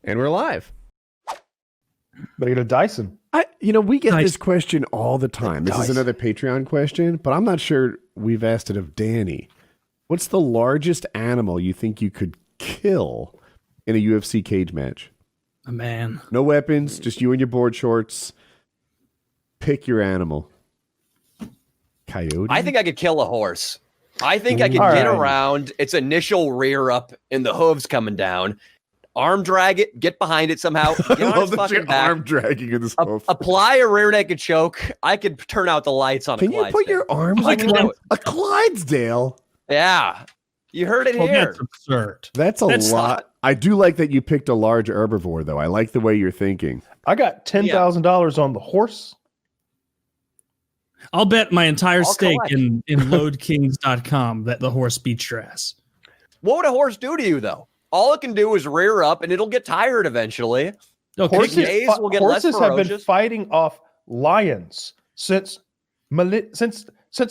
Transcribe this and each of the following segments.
And we're live. Better get a Dyson. We get this question all the time. This is another Patreon question, but I'm not sure we've asked it of Danny. What's the largest animal you think you could kill in a UFC cage match? A man. No weapons, just you and your board shorts. Pick your animal. Coyote? I think I could kill a horse. I think I could get around its initial rear up and the hooves coming down. Arm drag it, get behind it somehow, get on its fucking back, arm dragging in this apply a rear naked choke. I could turn out the lights on a Clydesdale. Can you put your arms like a Clydesdale? Yeah. You heard it here. That's absurd. That's a lot. I do like that you picked a large herbivore, though. I like the way you're thinking. I got $10,000 on the horse. I'll bet my entire stake in loadkings.com that the horse beats your ass. What would a horse do to you, though? All it can do is rear up, and it'll get tired eventually. Okay. Horses have been fighting off lions since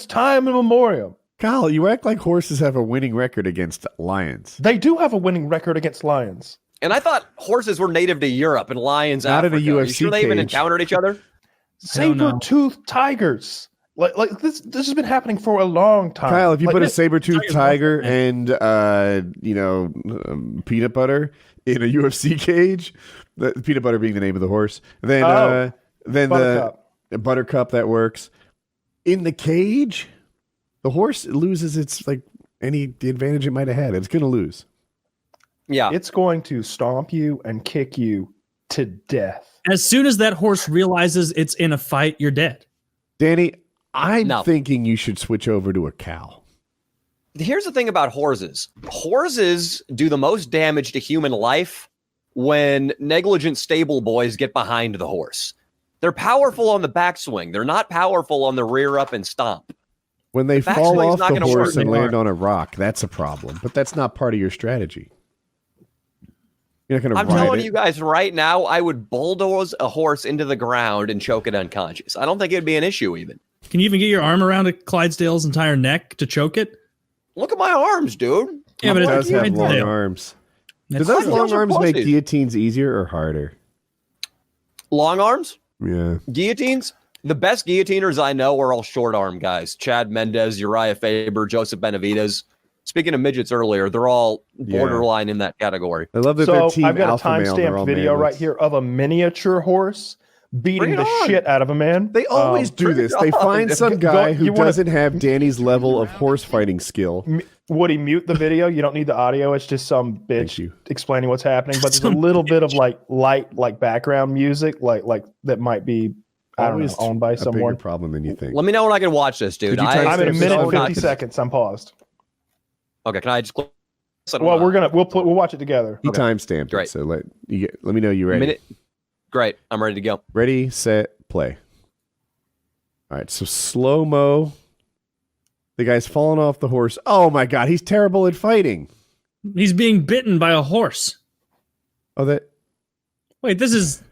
time immemorial. Kyle, you act like horses have a winning record against lions. They do have a winning record against lions. And I thought horses were native to Europe and lions not Africa. in a UFC you sure they even encountered each other? Saber-toothed tigers. Like this has been happening for a long time. Kyle, if you put a saber-toothed tiger and peanut butter in a UFC cage, the peanut butter being the name of the horse, then Buttercup. The Buttercup, that works. In the cage, the horse loses its the advantage it might have had. It's going to lose. Yeah. It's going to stomp you and kick you to death. As soon as that horse realizes it's in a fight, you're dead. Danny, I'm thinking you should switch over to a cow. Here's the thing about horses. Horses do the most damage to human life when negligent stable boys get behind the horse. They're powerful on the backswing. They're not powerful on the rear up and stomp. When they fall off the horse and land on a rock, that's a problem. But that's not part of your strategy. You're not going to I'm telling you guys right now, I would bulldoze a horse into the ground and choke it unconscious. I don't think it'd be an issue even. Can you even get your arm around a Clydesdale's entire neck to choke it? Look at my arms, dude. Yeah, but it does have long arms. Do those long arms make guillotines easier or harder? Long arms? Yeah. Guillotines? The best guillotiners I know are all short arm guys. Chad Mendez, Uriah Faber, Joseph Benavidez. Speaking of midgets earlier, they're all borderline in that category. I love that their team I've got alpha a male. timestamp video right here of a miniature horse beating the shit out of a man. They always do this. They find some guy who doesn't have Danny's level of horse fighting skill. Woody, mute the video. You don't need the audio. It's just some bitch explaining what's happening. But there's a little bit of light background music, like that might be owned by someone. A bigger problem than you think. Let me know when I can watch this, dude. I'm in a minute and 50 seconds. I'm paused. Okay, can I just? Well, we'll watch it together. He timestamped it, so let me know you're ready. Great, I'm ready to go. Ready, set, play. All right, so slow mo. The guy's falling off the horse. Oh my god, he's terrible at fighting. He's being bitten by a horse. Oh, wait, this is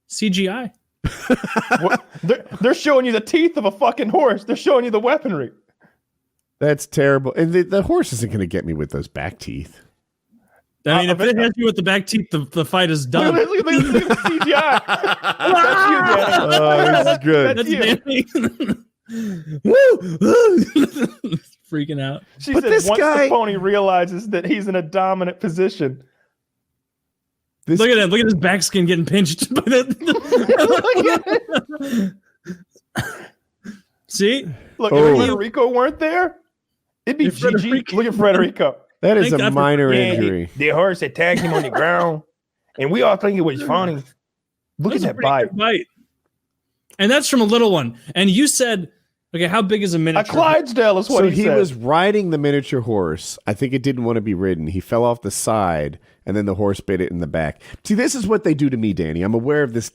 CGI. They're showing you the teeth of a fucking horse. They're showing you the weaponry. That's terrible. And the horse isn't going to get me with those back teeth. I mean, if it hits you with the back teeth, the fight is done. Look at the CGI. That's you, Danny. Oh, this is good. That's Danny. Woo! Freaking out. She said once the pony realizes that he's in a dominant position. Look at him. Look at his back skin getting pinched. By See? Look, if Federico weren't there, it'd be GG. Look at Federico. That is a minor injury. The horse attacked him on the ground, and we all think it was funny. Look at that bite. And that's from a little one. And you said, okay, how big is a miniature? A Clydesdale is what he said. So he was riding the miniature horse. I think it didn't want to be ridden. He fell off the side, and then the horse bit it in the back. See, this is what they do to me, Danny. I'm aware of this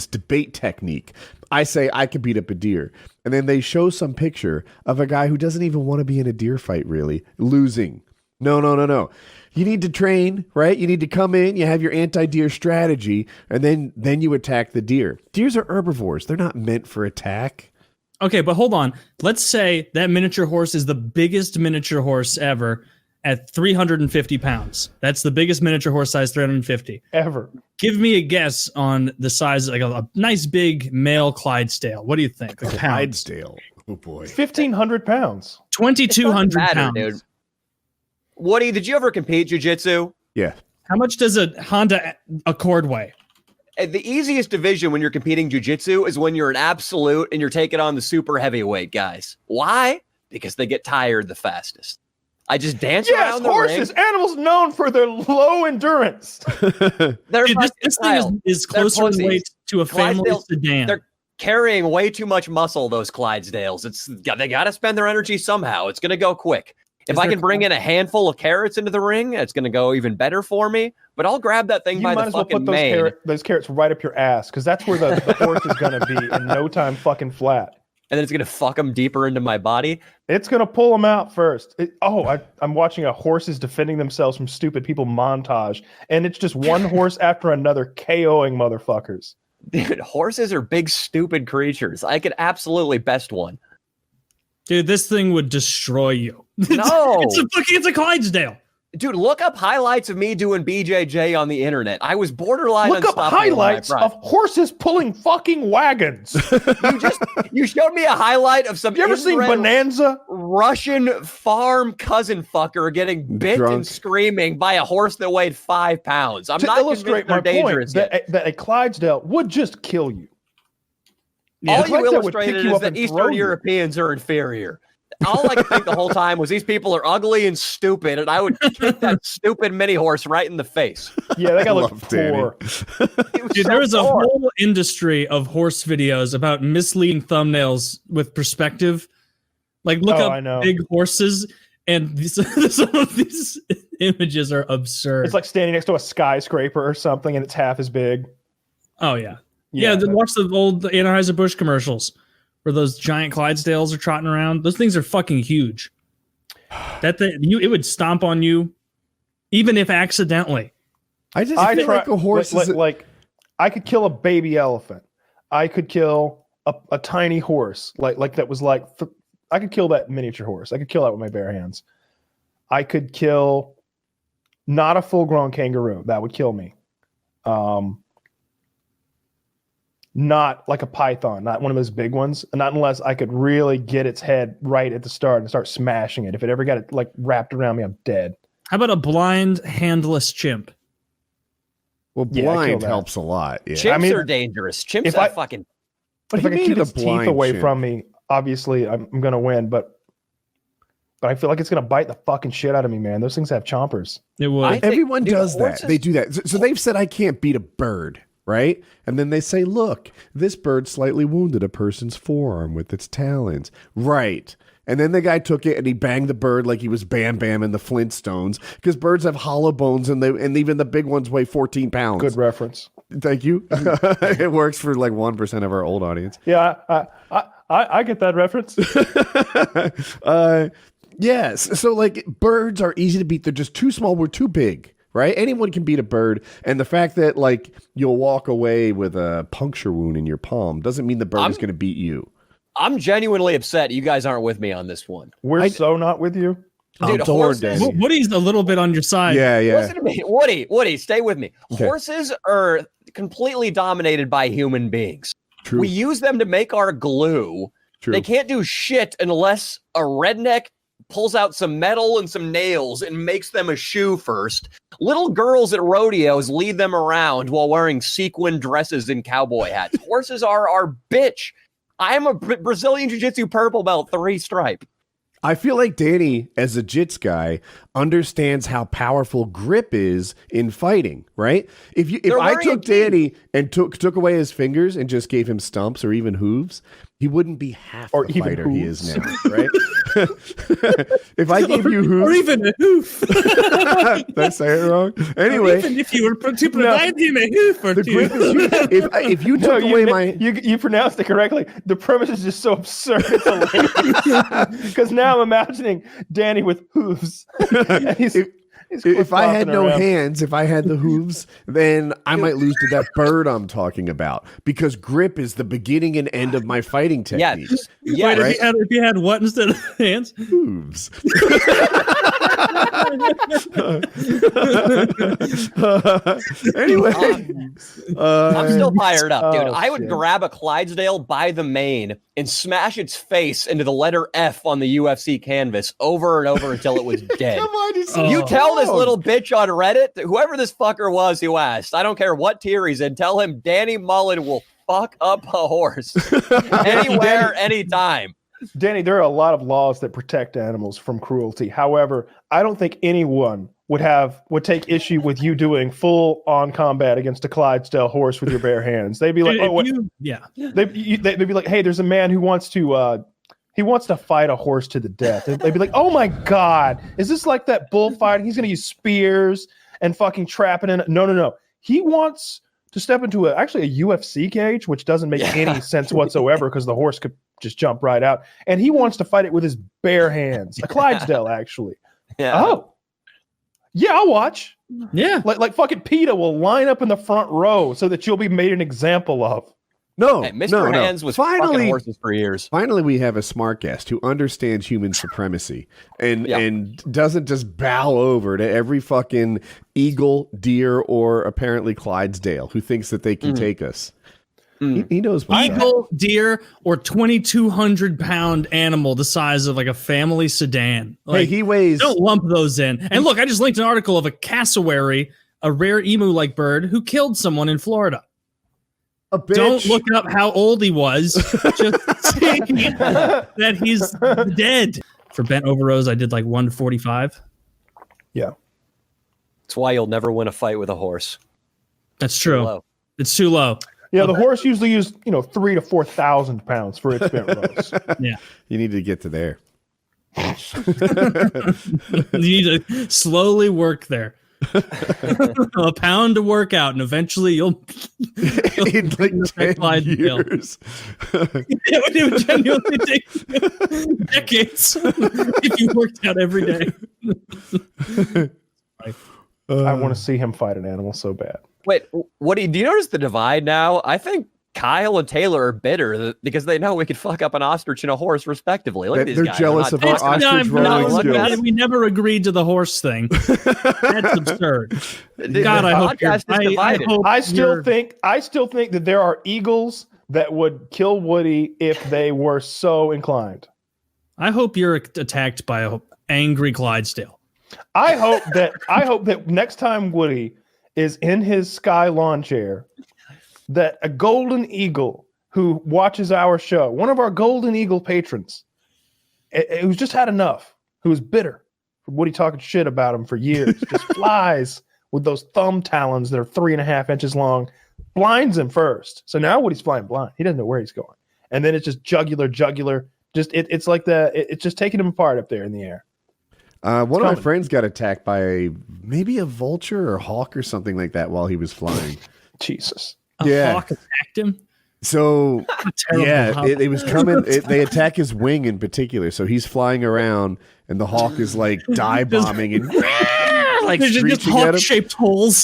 debate technique. I say I could beat up a deer, and then they show some picture of a guy who doesn't even want to be in a deer fight, really, losing. No. You need to train, right? You need to come in, you have your anti-deer strategy, and then you attack the deer. Deers are herbivores. They're not meant for attack. Okay, but hold on. Let's say that miniature horse is the biggest miniature horse ever, at 350 pounds. That's the biggest miniature horse size, 350. Ever. Give me a guess on the size, like a nice big male Clydesdale. What do you think? Like Clydesdale. Oh, boy. 1,500 pounds. 2,200 pounds. Dude. Woody, did you ever compete jiu-jitsu? Yeah. How much does a Honda Accord weigh? The easiest division when you're competing jiu-jitsu is when you're an absolute and you're taking on the super heavyweight guys. Why? Because they get tired the fastest. I just dance around the horses, ring. animals known for their low endurance. Dude, this thing is closer in weight to a family sedan. They're carrying way too much muscle, those Clydesdales. They got to spend their energy somehow. It's going to go quick. If I can bring in a handful of carrots into the ring, it's going to go even better for me. But I'll grab that thing by the fucking mane. You might as well put those carrots right up your ass, because that's where the horse is going to be in no time fucking flat. And then it's going to fuck them deeper into my body. It's going to pull them out first. I'm watching a horses defending themselves from stupid people montage, and it's just one horse after another KOing motherfuckers. Dude, horses are big, stupid creatures. I could absolutely best one. Dude, this thing would destroy you. No. It's a Clydesdale. Dude, look up highlights of me doing BJJ on the internet. I was borderline Look up highlights of horses pulling fucking wagons. You showed me a highlight of some. You ever seen Bonanza? Russian farm cousin fucker getting bit Drunk. and screaming by a horse that weighed 5 pounds. I'm to not illustrate my dangerous point that a Clydesdale would just kill you. Yeah, all you illustrated is that Eastern Europeans are inferior. All I could think the whole time was these people are ugly and stupid, and I would kick that stupid mini horse right in the face. Yeah, that guy looked poor. Dude, there is a whole industry of horse videos about misleading thumbnails with perspective. Like, look up big horses, and some of these images are absurd. It's like standing next to a skyscraper or something, and it's half as big. Oh, yeah. Yeah, watch the old Anheuser-Busch commercials where those giant Clydesdales are trotting around. Those things are fucking huge. It would stomp on you, even if accidentally. I feel like a horse I could kill a baby elephant. I could kill a tiny horse like that was like. I could kill that miniature horse. I could kill that with my bare hands. I could kill not a full-grown kangaroo. That would kill me. Not like a python, not one of those big ones, not unless I could really get its head right at the start and start smashing it. If it ever got it like wrapped around me, I'm dead. How about a blind, handless chimp? Well, blind helps a lot. Yeah. Chimps are dangerous. Chimps are fucking. But if I can keep its teeth away from me, obviously I'm going to win. But I feel like it's going to bite the fucking shit out of me, man. Those things have chompers. It would. Everyone does that. They do that. So they've said I can't beat a bird. Right? And then they say, look, this bird slightly wounded a person's forearm with its talons. Right. And then the guy took it and he banged the bird like he was Bam Bam in the Flintstones, because birds have hollow bones and even the big ones weigh 14 pounds. Good reference. Thank you. It works for like 1% of our old audience. Yeah, I get that reference. Yes. So like birds are easy to beat. They're just too small. We're too big. Right? Anyone can beat a bird. And the fact that like you'll walk away with a puncture wound in your palm doesn't mean the bird is going to beat you. I'm genuinely upset you guys aren't with me on this one. We're so not with you. Dude, Woody's a little bit on your side. Yeah. Listen to me. Woody, stay with me. Okay. Horses are completely dominated by human beings. True. We use them to make our glue. True. They can't do shit unless a redneck pulls out some metal and some nails and makes them a shoe first. Little girls at rodeos lead them around while wearing sequin dresses and cowboy hats. Horses are our bitch. I am a Brazilian Jiu-Jitsu purple belt, 3 stripe. I feel like Danny, as a jits guy, understands how powerful grip is in fighting, right? If I took Danny and took away his fingers and just gave him stumps or even hooves, he wouldn't be half the fighter he is now, right? If I gave you hooves, or even a hoof. Did I say it wrong? Anyway, or even if you were to provide him a hoof or two. If you took away you pronounced it correctly. The premise is just so absurd. It's hilarious. Because now I'm imagining Danny with hooves. If I had no hands, if I had the hooves, then I might lose to that bird I'm talking about, because grip is the beginning and end of my fighting techniques. Yeah. Wait, right? if you had what instead of hands? Hooves. Anyway, I'm still fired up, dude. Oh, I would shit. grab a Clydesdale by the mane and smash its face into the letter F on the UFC canvas over and over until it was dead. come on, You tell this little bitch on Reddit, whoever this fucker was who asked, I don't care what tier he's in, tell him Danny Mullen will fuck up a horse anywhere, anytime. Danny, there are a lot of laws that protect animals from cruelty. However, I don't think anyone would take issue with you doing full on combat against a Clydesdale horse with your bare hands. They'd be like, They'd be like, hey, there's a man who wants to fight a horse to the death. They'd be like, oh my God, is this like that bullfighting? He's going to use spears and fucking trap it in. No. He wants to step into actually a UFC cage, which doesn't make any sense whatsoever because the horse could just jump right out. And he wants to fight it with his bare hands. A Clydesdale, actually. Yeah. Oh. Yeah, I'll watch. Yeah. Like fucking PETA will line up in the front row so that you'll be made an example of. No, Hey, Mr. no. Hands was fucking horses for years. Finally, we have a smart guest who understands human supremacy and doesn't just bow over to every fucking eagle, deer, or apparently Clydesdale who thinks that they can take us. He knows what's up. Eagle, deer, or 2,200-pound animal the size of like a family sedan. Like, Hey, he weighs. don't lump those in. And look, I just linked an article of a cassowary, a rare emu-like bird, who killed someone in Florida. A bitch. Don't look up how old he was. Just see that he's dead. For bent over rows, I did like 145. Yeah. That's why you'll never win a fight with a horse. That's true. Low. It's too low. Yeah, the horse usually used 3,000 to 4,000 pounds for its bent rows. Yeah. You need to get to there. You need to slowly work there. A pound to work out, and eventually you'll In like 10 Clydesdale. years. It would genuinely take decades if you worked out every day. I want to see him fight an animal so bad. Wait, do you notice the divide now? I think Kyle and Taylor are bitter because they know we could fuck up an ostrich and a horse respectively. Look at these They're guys. jealous of our ostrich rolling skills. We never agreed to the horse thing. That's absurd. God, I hope you're, I still think that there are eagles that would kill Woody if they were so inclined. I hope you're attacked by an angry Clydesdale. I hope that next time Woody is in his sky lawn chair, that a golden eagle who watches our show, one of our golden eagle patrons, who's just had enough, who is bitter for Woody talking shit about him for years, just flies with those thumb talons that are 3.5 inches long, blinds him first. So now Woody's flying blind. He doesn't know where he's going. And then it's just jugular. Just it's like it's just taking him apart up there in the air. One of my friends got attacked by maybe a vulture or hawk or something like that while he was flying. Jesus. A hawk attacked him? So, yeah, it was coming. They attack his wing in particular. So he's flying around and the hawk is like dive bombing and like there's just hawk-shaped holes.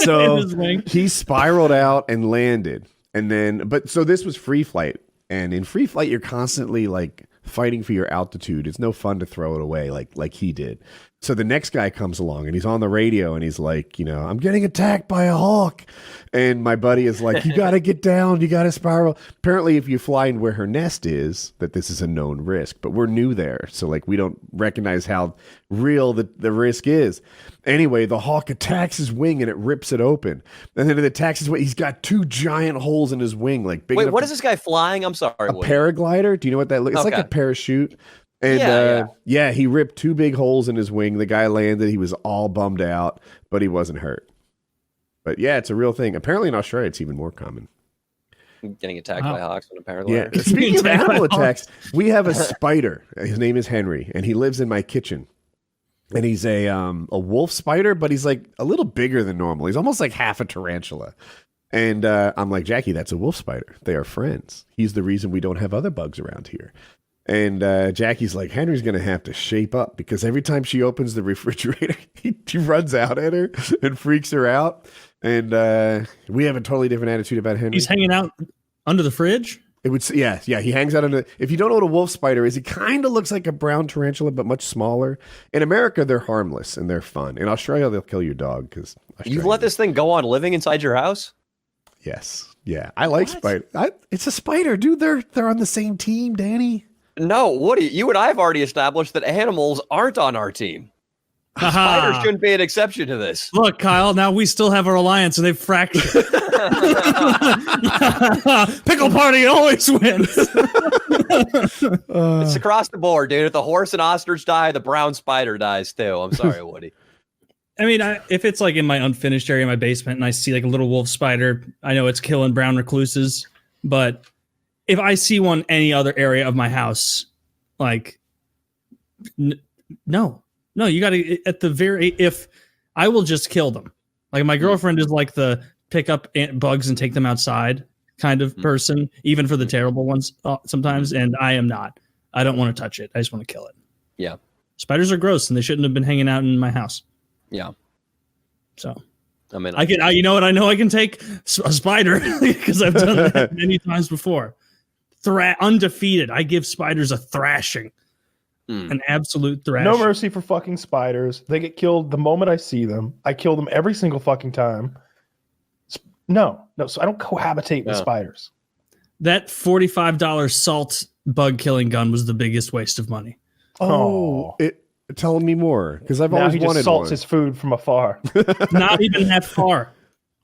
So he spiraled out and landed. And then, so this was free flight. And in free flight, you're constantly like fighting for your altitude. It's no fun to throw it away like he did. So the next guy comes along and he's on the radio and he's like, I'm getting attacked by a hawk. And my buddy is like, you got to get down. You got to spiral. Apparently, if you fly in where her nest is, that this is a known risk. But we're new there. So like we don't recognize how real the risk is. Anyway, the hawk attacks his wing and it rips it open. And then it attacks his wing. He's got 2 giant holes in his wing. Like big. Wait, what is this guy flying? I'm sorry. A paraglider. Do you know what that looks like? It's like a parachute. And he ripped 2 big holes in his wing. The guy landed. He was all bummed out, but he wasn't hurt. But yeah, it's a real thing. Apparently in Australia, it's even more common. Getting attacked by hawks on a paraglider. Yeah. Speaking of animal attacks, we have a spider. His name is Henry, and he lives in my kitchen. And he's a wolf spider, but he's like a little bigger than normal. He's almost like half a tarantula. And I'm like, Jackie, that's a wolf spider. They are friends. He's the reason we don't have other bugs around here. And Jackie's like, Henry's going to have to shape up because every time she opens the refrigerator, he runs out at her and freaks her out. And we have a totally different attitude about Henry. He's hanging out under the fridge? It would, yeah. He hangs out under. If you don't know what a wolf spider is, he kind of looks like a brown tarantula, but much smaller. In America, they're harmless and they're fun. In Australia, they'll kill your dog because you've let this thing go on living inside your house. Yes, yeah. I like spider. It's a spider, dude. They're on the same team, Danny. No, Woody, you and I have already established that animals aren't on our team. Spiders shouldn't be an exception to this. Look, Kyle, now we still have our alliance and they've fractured. Pickle party always wins. It's across the board, dude. If the horse and ostrich die, the brown spider dies too. I'm sorry, Woody. I mean, if it's like in my unfinished area in my basement and I see like a little wolf spider, I know it's killing brown recluses. But if I see one any other area of my house, like, no, you got to at the very, if I will just kill them. Like my girlfriend is like the pick up bugs and take them outside kind of person, even for the terrible ones sometimes. And I am not. I don't want to touch it. I just want to kill it. Yeah. Spiders are gross and they shouldn't have been hanging out in my house. Yeah. So, I mean, you know what? I know I can take a spider because I've done that many times before. Undefeated. I give spiders a thrashing. An absolute thrashing. No mercy for fucking spiders. They get killed the moment I see them. I kill them every single fucking time. No. So I don't cohabitate with spiders. That $45 salt bug killing gun was the biggest waste of money. Tell me more, because I've always wanted one. He just salts his food from afar. Not even that far.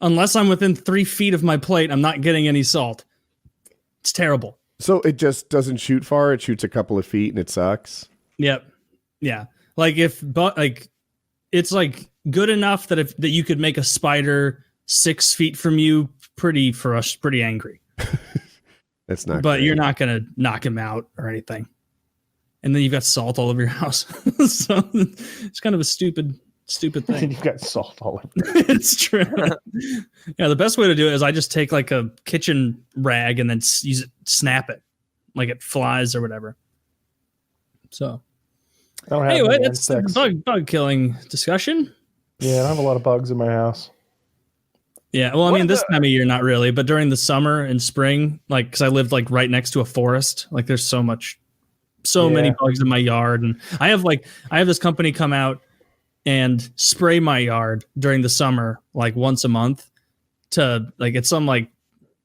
Unless I'm within 3 feet of my plate, I'm not getting any salt. It's terrible. So it just doesn't shoot far. It shoots a couple of feet and it sucks. Yep. Yeah. Like it's like good enough that that you could make a spider 6 feet from you pretty angry. That's not. But great. You're not gonna knock him out or anything. And then you've got salt all over your house. So it's kind of a stupid thing. You've got salt all over. It's true. Yeah, the best way to do it is I just take like a kitchen rag and then snap it like it flies or whatever. So anyway, that's the bug killing discussion. Yeah, I have a lot of bugs in my house. Yeah, well, I mean, this time of year, not really, but during the summer and spring, like, because I lived like right next to a forest, like there's so many bugs in my yard. And I have this company come out and spray my yard during the summer, like once a month to like, it's some like,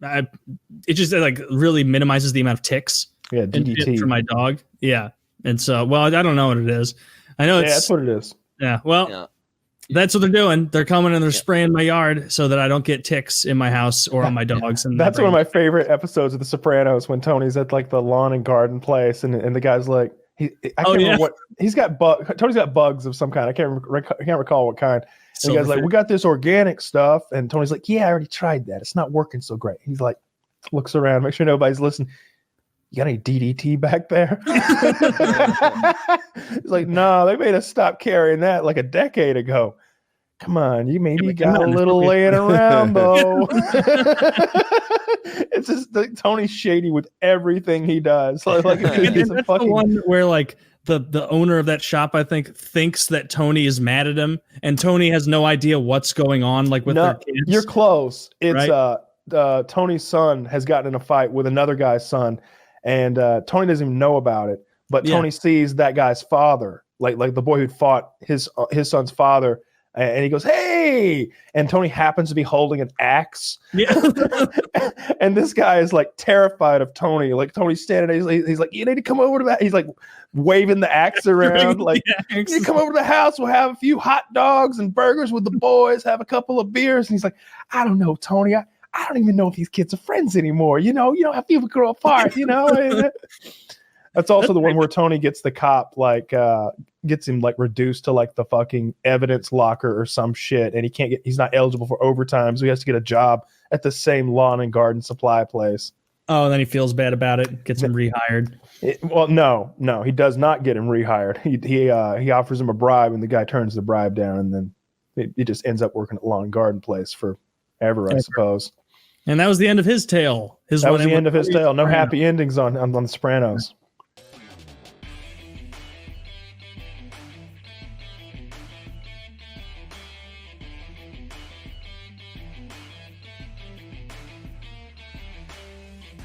it just like really minimizes the amount of ticks. Yeah, DDT for my dog. Yeah. And so, well, I don't know what it is. I know that's what it is. Yeah. Well, that's what they're doing. They're coming and they're spraying my yard so that I don't get ticks in my house or on my dogs. And that's one of my favorite episodes of The Sopranos when Tony's at like the lawn and garden place and the guy's like, I can't remember what he's got. Tony's got bugs of some kind. I can't recall what kind. And the guy's like, we got this organic stuff, and Tony's like, yeah, I already tried that. It's not working so great. He's like, looks around, make sure nobody's listening. You got any DDT back there? He's like, no, they made us stop carrying that like a decade ago. Come on, you maybe got a little laying around though. It's just like Tony's shady with everything he does. Like if he gets that's the one where like the owner of that shop, I think, thinks that Tony is mad at him, and Tony has no idea what's going on. Like with their kids. You're close. It's right? Tony's son has gotten in a fight with another guy's son, and Tony doesn't even know about it. But Tony sees that guy's father, like the boy who'd fought his son's father. And he goes, hey, and Tony happens to be holding an axe. Yeah. And this guy is like terrified of Tony. Like Tony's standing there. He's like, you need to come over to that. He's like waving the axe around. Like, you need to come over to the house. We'll have a few hot dogs and burgers with the boys, have a couple of beers. And he's like, I don't know, Tony. I don't even know if these kids are friends anymore. You know how people grow apart, That's also the one where Tony gets the cop, like, gets him like reduced to like the fucking evidence locker or some shit, and he's not eligible for overtime, so he has to get a job at the same lawn and garden supply place. Oh, and then he feels bad about it, gets him rehired. No, he does not get him rehired. He offers him a bribe, and the guy turns the bribe down, and then he just ends up working at lawn and garden place forever, I suppose. And that was the end of his tale. That was the end of his tale. No happy endings on The Sopranos.